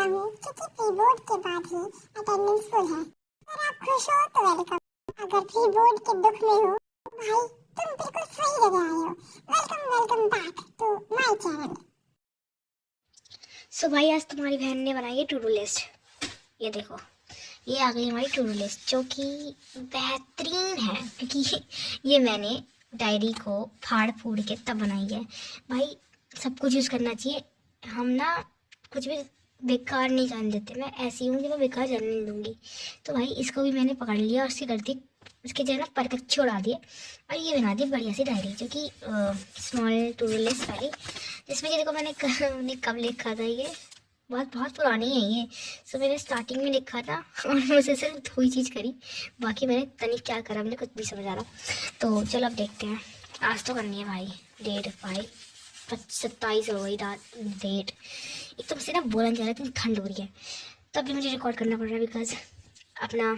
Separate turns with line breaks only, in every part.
वाला हूँ क्योंकि प्री बोर्ड के बाद ही अटेंडेंस फुल है। अगर आप खुश हो तो वेलकम, अगर प्री बोर्ड के दुख में हो भाई तुम बिल्कुल सही जगह आए हो। Welcome welcome back to my channel.
So भाई आज तुम्हारी बहन ने बनाई है टू डू लिस्ट। ये देखो, ये आ गई हमारी टू डू लिस्ट जो कि बेहतरीन है क्योंकि ये मैंने डायरी को फाड़ फूड़ के तब बनाई है। भाई सब कुछ यूज़ करना चाहिए, हम ना कुछ भी बेकार नहीं जाने देते। मैं ऐसी हूँ कि मैं बेकार जाने नहीं दूंगी। तो भाई इसको भी मैंने पकड़ लिया और उसकी गलती उसके जो है ना परकच्चे उड़ा दिए और ये बना दी बढ़िया सी डायरी जो कि स्मॉल टू डू लिस्ट वाली, जिसमें कि देखो मैंने कब लिखा था ये, बहुत बहुत पुरानी है ये। सो मैंने स्टार्टिंग में लिखा था और मुझसे सिर्फ दो ही चीज़ करी, बाकी मैंने तनिक क्या करा मुझे कुछ भी समझ आ रहा। तो चलो अब देखते हैं, आज तो करनी है भाई। डेट भाई 27 हो गई रात डेट। एक तो मुझसे ना बोलना चाह रहा है, इतनी ठंड हो रही है तब भी मुझे रिकॉर्ड करना पड़ रहा है बिकॉज अपना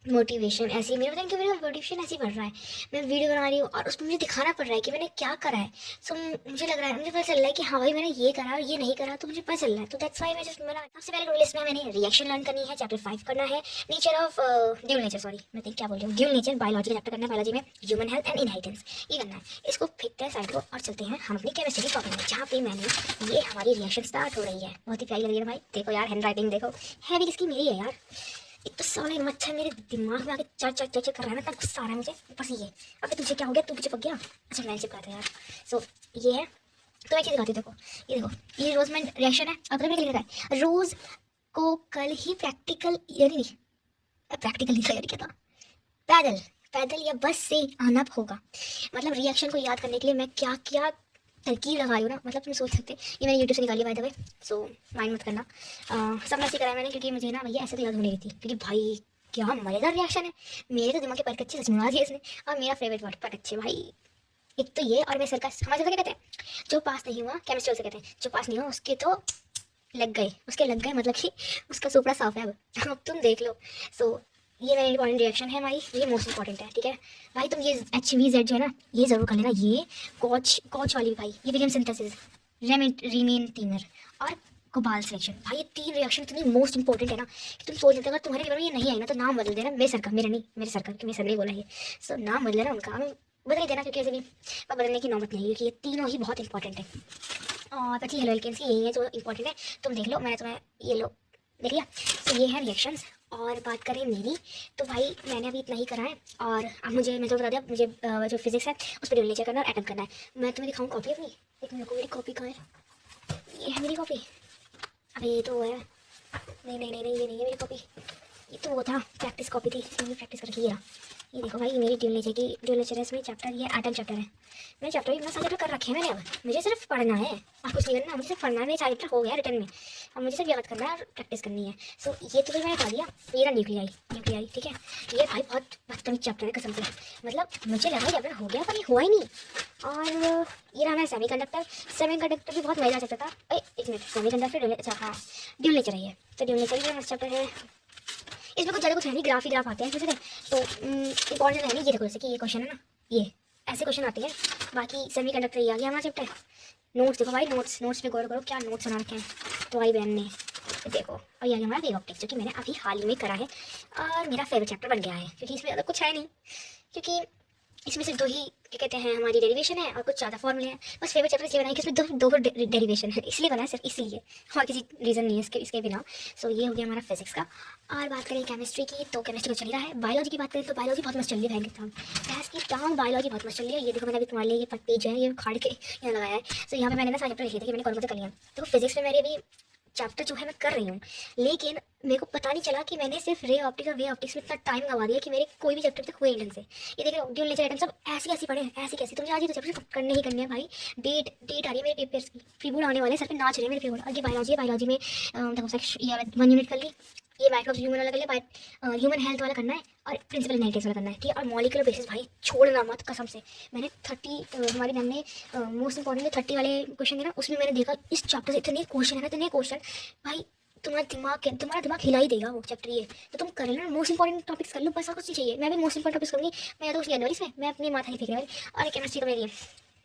मोटिवेशन ऐसी मेरा बताएं कि मेरा मोटिवेशन ऐसे ही बढ़ रहा है। मैं वीडियो बना रही हूँ और उसमें मुझे दिखाना पड़ रहा है कि मैंने क्या करा है। सो मुझे लग रहा है, मुझे पता चल रहा है कि हाँ भाई मैंने ये करा और ये नहीं करा, तो मुझे पता चल रहा है। तो दैट्स व्हाई मैं जस्ट मेरा सबसे पहले टू लिस्ट में मैंने रिएक्शन लर्न करनी है, चैप्टर 5 करना है, nature of dual nature, sorry मैं क्या बोल रही हूँ, ड्यूल नेचर बायोलॉजी का चैप्टर करना है, बायोलॉजी में ह्यूमन हेल्थ एंड इनहेरिटेंस ये करना है। इसको फेंकते हैं साइड को और चलते हैं हम अपनी केमिस्ट्री की कॉपी में, जहाँ पे मैंने ये हमारी रिएक्शन स्टार्ट हो रही है। बहुत ही प्यारी लग रही है भाई, देखो यार हैंड राइटिंग देखो, है भी किसकी, मेरी है यार। एक तो साले मच्छर मेरे दिमाग में आके चर चर चर चर कर रहा है ना, तब गुस्सा आ रहा है मुझे। बस ये अबे तुझे क्या हो गया, तू चिपक गया। अच्छा मैं चिपका था यार। सो ये है, तो मैं चीज़ दिखाती हूँ। देखो ये देखो, ये रोज में रिएक्शन है। अब मैंने लिखा है रोज को कल ही प्रैक्टिकल, यानी नहीं प्रैक्टिकल लिखा यार, क्या था, पैदल पैदल या बस से आना होगा। मतलब रिएक्शन को याद करने के लिए मैं क्या क्या तरकीब लगाई हूँ ना, मतलब तुम सोच सकते। ये मैंने यूट्यूब से निकाली by the way, so mind मत करना। सब ऐसे करा मैंने क्योंकि मुझे ना भैया ऐसे तो याद होने रही थी, क्योंकि भाई क्या मज़ेदार रिएक्शन है। मेरे तो दिमाग के पर कच्चे सच में दिए इसने। और मेरा फेवरेट वर्ड पर कच्चे भाई, एक तो ये और मैं सर का हमारे क्या कहते हैं, जो पास नहीं हुआ केमिस्ट्री से कहते हैं, जो पास नहीं हुआ उसके तो लग गए, उसके लग गए मतलब कि उसका सुपड़ा साफ है अब तुम देख लो। सो ये मेरी इंपॉर्टेंट रिएक्शन है भाई, ये मोस्ट इंपॉर्टेंट है, ठीक है भाई। तुम ये HVZ जो है ना ये जरूर कर लेना, ये कॉच वाली भाई, ये विलियम सिंथेसिस, रीमेन टीमर और कोबाल सिलेक्शन। भाई ये 3 रिएक्शन इतनी मोस्ट इंपॉर्टेंट है ना कि तुम सोच लेते अगर तुम्हारे पेपर में ये नहीं आई ना तो नाम बदल देना, मेरे सर का, मेरा नहीं, मेरे सर का, क्योंकि मेरे सर ने बोला ये। सो नाम बदल देना उनका, बदल ही देना क्योंकि ऐसे भी पर बदलने की नौबत नहीं है क्योंकि ये तीनों ही बहुत इंपॉर्टेंट है। और बची हेलो एल्केन्स की यही है जो इंपॉर्टेंट है, तुम देख लो, मैंने तुम्हें ये लो देख लिया। तो ये है रिएक्शंस। और बात करें मेरी, तो भाई मैंने अभी इतना ही करा है। और अब मैं तो बता दिया, मुझे जो फिजिक्स है उस पर नेचर करना और एटम करना है। मैं तुम्हें दिखाऊँ कॉपी अपनी, एक मेरे को मेरी कॉपी कहाँ है, ये है मेरी कॉपी। अभी ये तो वो है, नहीं नहीं नहीं नहीं ये नहीं है मेरी कॉपी, ये तो वो था प्रैक्टिस कॉपी थी, इसमें प्रैक्टिस करके ये देखो भाई मेरी ड्यूल नेचर की, ड्यूल नेचर है इसमें चैप्टर, ये एटम चैप्टर है। मैंने चैप्टर भी इतना सारे चैप्टर कर रखे हैं मैंने, अब मुझे सिर्फ पढ़ना है और कुछ नहीं करना, मुझे सिर्फ पढ़ना है। मेरे चैप्टर हो गया रिटर्न में, अब मुझे सिर्फ याद करना है और प्रैक्टिस करनी है। सो ये तो फिर मैंने बता दिया, ये रहा न्यूक्लियाई, ठीक है। ये भाई बहुत बदतमीज चैप्टर है कसम से, मतलब मुझे लगा चैप्टर हो गया पर ये हुआ ही नहीं। और ये रहा मेरा सेमीकंडक्टर भी बहुत मजा आ सकता था। एक मिनट, सेमीकंडक्टर, अच्छा हाँ ड्यूल नेचर है ये, तो ड्यूल नेचर भी चैप्टर है। इसमें कुछ ज़्यादा कुछ है नहीं, ग्राफ ही ग्राफ आते हैं इसमें से, तो इंपॉर्टेंट है नहीं। ये देखो जैसे कि ये क्वेश्चन है ना, ये ऐसे क्वेश्चन आते हैं। बाकी सेमीकंडक्टर ये आ गया हमारा चैप्टर। नोट्स देखो भाई, नोट्स पे गौर करो क्या नोट्स बना रखे हैं तो भाई बहन ने, देखो। और ये आ गया हमारा वेव ऑप्टिक्स जो कि मैंने अभी हाल ही में करा है और मेरा फेवरेट चैप्टर बन गया है क्योंकि इसमें ज़्यादा कुछ है नहीं, क्योंकि इसमें सिर्फ 2 ही क्या कहते हैं हमारी डेरिवेशन है और कुछ ज़्यादा फॉर्मूले हैं। बस फेवरेट चैप्टर इसलिए बनाया कि इसमें दो डेरिवेशन है, इसलिए बनाया सिर्फ इसीलिए, और किसी रीज़न नहीं है इसके बिना। सो ये हो गया हमारा फिजिक्स का। और बात करें केमिस्ट्री की, तो केमिस्ट्री को चल रहा है। बायोलॉजी की बात करें तो बायोलॉजी बहुत मस्त चल रही है, भैंस की टांग बायोलॉजी बहुत मस्त चल रही है। ये देखो मैंने अभी तुम्हारे लिए ये पेज है ये खाड़ के यहाँ लगाया है। सो यहाँ पे मैंने ना सारे चैप्टर लिखे थे कि मैंने कौन कौन से कर लिया। तो फिजिक्स में मेरे अभी चैप्टर जो है मैं कर रही हूँ, लेकिन मेरे को पता नहीं चला कि मैंने सिर्फ रे ऑप्टिक्स और वे ऑप्टिक्स में इतना टाइम गवा दिया कि मेरे कोई भी चैप्टर तक हुए ढंग से। ये देख रहे हो ड्यूल नेचर एटम सब ऐसी ऐसी पढ़े हैं, ऐसी कैसी। तो मुझे आज ये तो चैप्टर करने ही करने हैं भाई। डेट आ रही है मेरे पेपर्स की, प्री बोर्ड आने वाले, सर पे नाच रहे हैं मेरे प्री बोर्ड। और ये बायोलॉजी में देखो ये 1 यूनिट कर ली, ये माइक्रोब्स ह्यूमन वाला कर लिया, ह्यूमन हेल्थ वाला करना है और प्रिंसिपल इनहेरिटेंस वाला करना है, ठीक है। और मॉलिक्यूलर बेसिस भाई छोड़ना मत कसम से। मैंने 30 हमारी मैम ने मोस्ट इंपॉर्टेंट 30 वाले क्वेश्चन थे ना, उसमें मैंने देखा इस चैप्टर से इतने क्वेश्चन है ना, इतने क्वेश्चन भाई तुम्हारा दिमाग हिला ही देगा वो चैप्टर। ये तो तुम कर लेना, मोस्ट इंपॉर्टेंट टॉपिक्स कर लो, बस और कुछ नहीं चाहिए। मैं भी मोस्ट इंपॉर्टेंट टॉपिक्स करूँगी, मैं तो कुछ नहीं इसमें, मैं अपनी माथा ही फेंक रही हूँ। और केमिस्ट्री तो मेरी है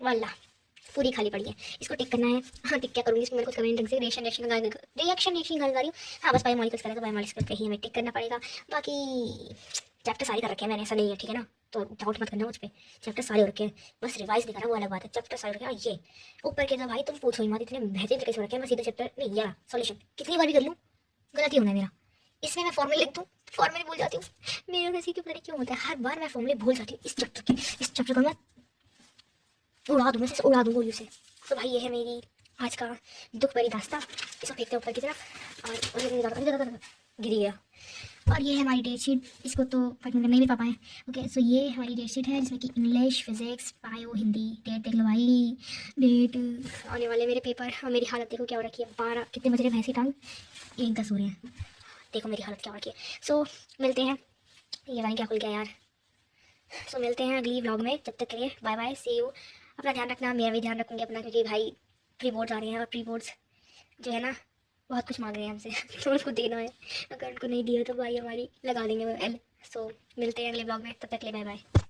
वाला पूरी खाली पड़ी है, इसको टिक करना है। हाँ टिक क्या करूँगी इसमें, मेरे को करने ढंग से रिएक्शन गाने गा रही हूँ। हाँ बस बायोमोलिक्यूल्स करेगा, बायोमोलिक्यूल्स पे ही हमें टिक करना पड़ेगा। बाकी चैप्टर सारे कर रखे हैं मैंने, ऐसा नहीं है ठीक है ना, तो डाउट मत करना मुझ पे। चैप्टर सारे हो रखे हैं, बस रिवाइज नहीं करना वो अलग बात है। चैप्टर सारे हो रखे हैं। ये ऊपर के तो भाई तुम पूछो ही मत, इतने बेहतरीन तरीके से हो रखे हैं। मैं सीधा चैप्टर नहीं यार सॉल्यूशन कितनी बार भी कर लूँ गलती होना है मेरा। इसमें मैं फॉर्मूले लिख दूँ, फॉर्मूले भूल जाती हूँ। मेरे किसी की पता नहीं क्यों होता है, हर बार मैं फॉर्मूले भूल जाती हूँ। इस चैप्टर को मैं उड़ा दूँ, मैं से उड़ा दूँ गोलियों से। तो भाई ये है मेरी आज का दुख भरी दास्तां। इसको फेंकते हैं ऊपर की तरफ और गिर गया। और ये है हमारी डेट शीट, इसको तो पढ़ने नहीं भी पा पाए। ओके सो ये हमारी डेट शीट है जिसमें कि English, physics, bio, Hindi. Date देख लो भाई, डेट आने वाले मेरे पेपर। और मेरी हालत देखो क्या हो रखी है, 12 कितने बज रहे भैंसी टांग 1:10 हो रहे हैं। देखो मेरी हालत क्या हो रखी है। सो मिलते हैं, ये वाली क्या खुल गया यार। सो मिलते हैं अगली व्लॉग में, जब तक के लिए बाय बाय, सी यू। अपना ध्यान रखना, मेरा भी ध्यान रखूँगी अपना, क्योंकि भाई प्री बोर्ड्स आ रहे हैं और प्री बोर्ड्स जो है ना बहुत कुछ मांग रहे हैं हमसे तो उनको देना है। अगर उनको नहीं दिया तो भाई हमारी लगा देंगे वो एल। सो मिलते हैं अगले ब्लॉग में, तब तक के लिए बाय बाय।